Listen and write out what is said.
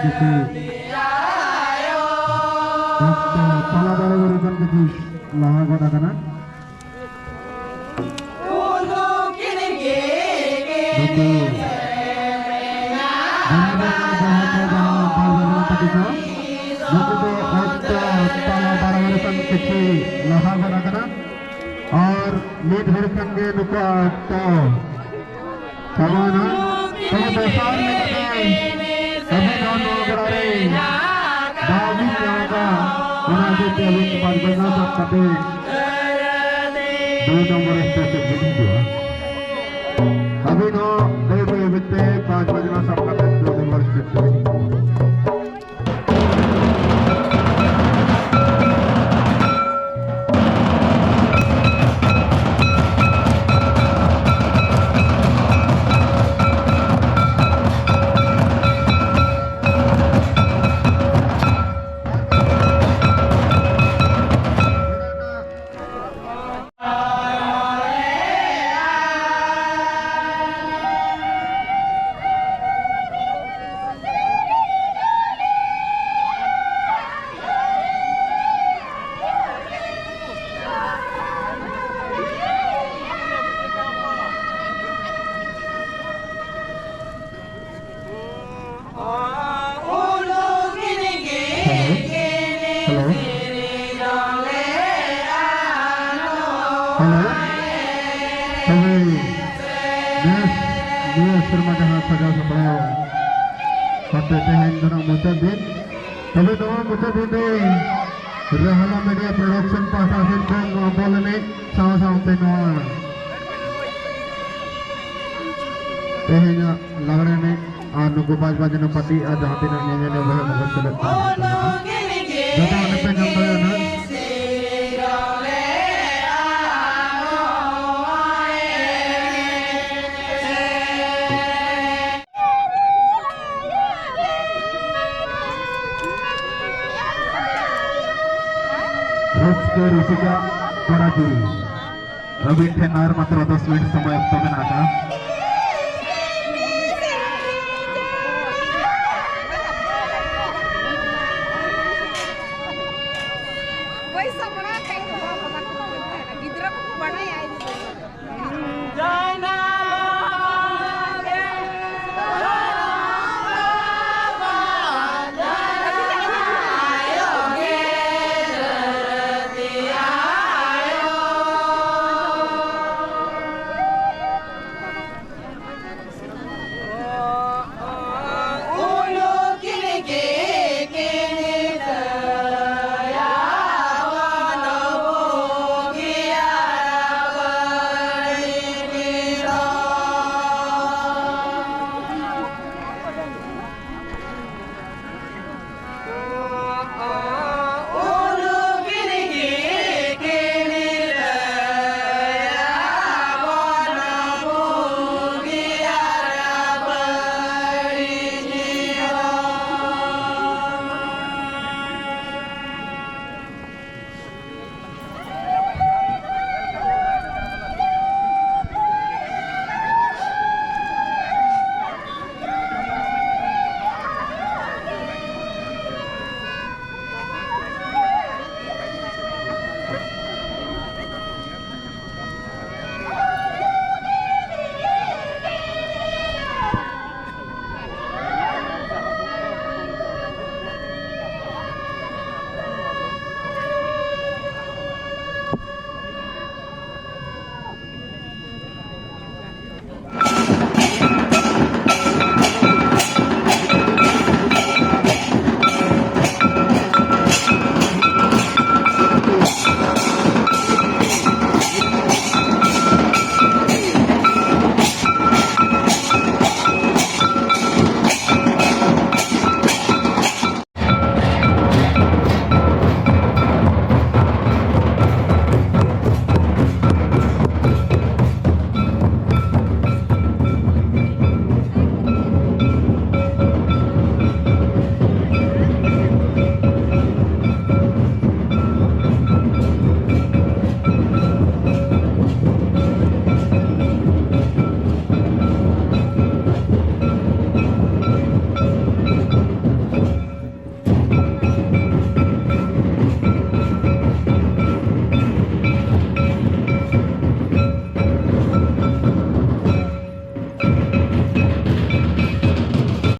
किसी पला बड़े बड़े किसी लाहा गोदा करना और लीड भरकंगे नुका तो सवाना तो दोसार में सभी दोनों गड़ारे दावी जाएगा उन्हें के अभी बात करना सब कटे 2 नंबर स्टेशन भी दिया अभी नो 2 बजे 5 बजे सब कटे 2 नंबर स्टेशन रहला मीडिया प्रोडक्शन पासा से बोलने साथ तेहना लगने में नुकु 5 बजे न पति जहाँ तीन ने वह मगर चले जता ने पे नंबर ना ऋषिका बड़ा अभी मात्र 10 मिनट समय तो